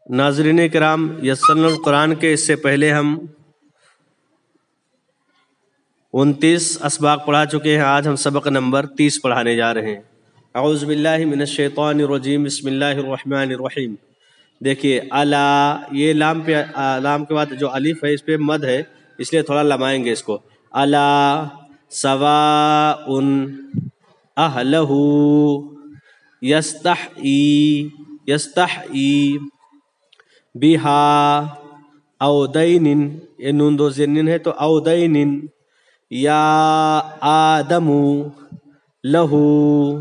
ناظرین کرام، یسرنا القرآن کے اس سے پہلے ہم 29 اسباق پڑھا چکے ہیں۔ آج ہم سبق نمبر 30 پڑھانے جا رہے ہیں۔ اعوذ باللہ من الشیطان الرجیم، بسم اللہ الرحمن الرحیم۔ دیکھیے الا، یہ لام کے بعد جو الف ہے اس پہ مد ہے، اس لیے تھوڑا لمائیں گے اس کو۔ الا سواء اہلہ یستحئی بہا او دین، یہ نون دو زنن ہے تو او دین، یا آدم لہو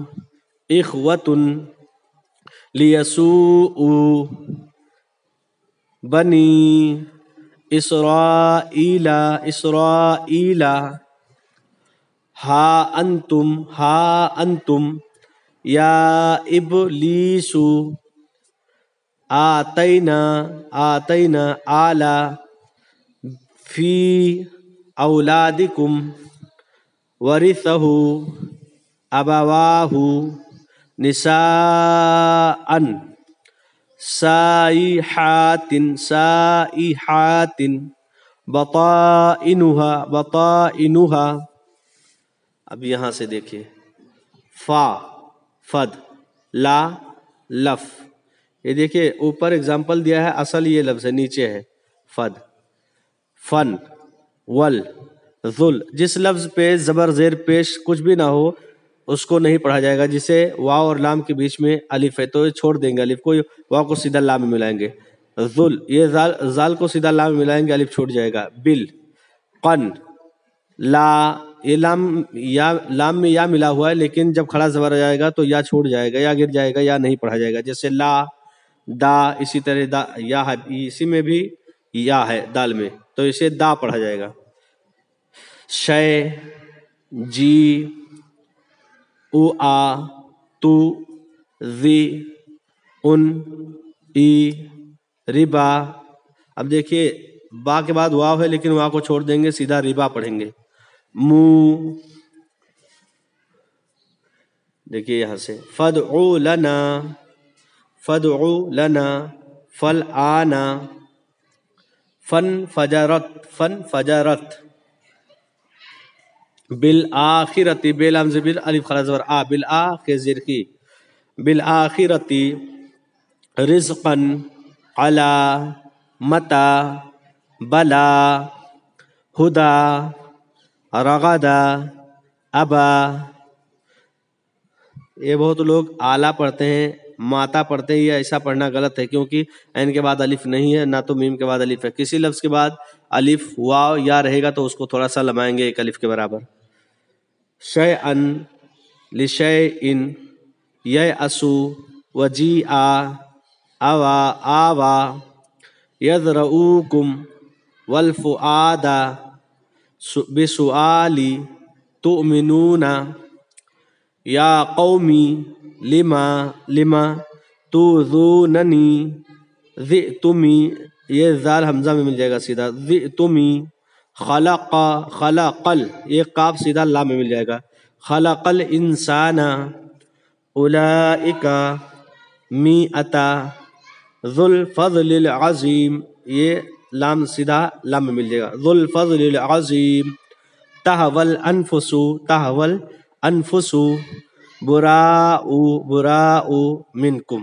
اخوۃ لیسوء بنی اسرائیل ہا انتم یا ابلیس آتینا آل فی اولادکم ورثہ ابواہ نساء سائحات بطائنها۔ اب یہاں سے دیکھیے، فا فد، لا لف، یہ دیکھیے اوپر اگزامپل دیا ہے، اصل یہ لفظ ہے، نیچے ہے فد، فن، ول، ذل۔ جس لفظ پہ زبر زیر پیش کچھ بھی نہ ہو اس کو نہیں پڑھا جائے گا، جسے واو اور لام کے بیچ میں الف ہے تو یہ چھوڑ دیں گے الف کو، واو کو سیدھا لام میں ملائیں گے۔ ذل، یہ زال کو سیدھا لام میں ملائیں گے، الف چھوٹ جائے گا۔ بل، قن، لا، یہ لام میں یا ملا ہوا ہے لیکن جب کھڑا زبر آ جائے گا تو یا چھوٹ جائے گا، یا گر جائے گا، یا نہیں پڑھا جائے گا۔ جیسے لا، دا، اسی طرح دا، یا ہے، اسی میں بھی یا ہے دال میں تو اسے دا پڑھا جائے گا۔ شے، جی، او آ، تو، ذی، ان، ای، ربا۔ اب دیکھیے با کے بعد واو ہے لیکن واو کو چھوڑ دیں گے، سیدھا ربا پڑھیں گے۔ مو، دیکھیے یہاں سے فدعو لنا فالآن، فن فجرت، بالآخرت، بے لام زبر الف خلا زبر آ، بالآخر کی، بالآخرت، رزقا، علا، متا، بلا، ہدا، رغدا، ابا۔ یہ بہت لوگ آلہ پڑھتے ہیں، ماتا پڑھتے ہیں، یہ ایسا پڑھنا غلط ہے کیونکہ عین کے بعد الف نہیں ہے، نہ تو میم کے بعد الف ہے۔ کسی لفظ کے بعد الف، واو، یا رہے گا تو اس کو تھوڑا سا لمائیں گے ایک الف کے برابر۔ شیئن، لشیئن، یأسو، وجیعا، اوا، آوا، یذرؤکم، والفؤاد، بسؤالی، تؤمنون، یا قومی، لما توذوننی، ذئتمی، یہ زال حمزہ میں مل جائے گا سیدھا، ذئتمی، خلقل، یہ قاف سیدھا لام میں مل جائے گا، خلق الانسان، اولئک، میئتا، ذو الفضل العظیم، یہ لام سیدھا لام میں مل جائے گا، ذو الفضل العظیم۔ تہول انفس، براء منکم۔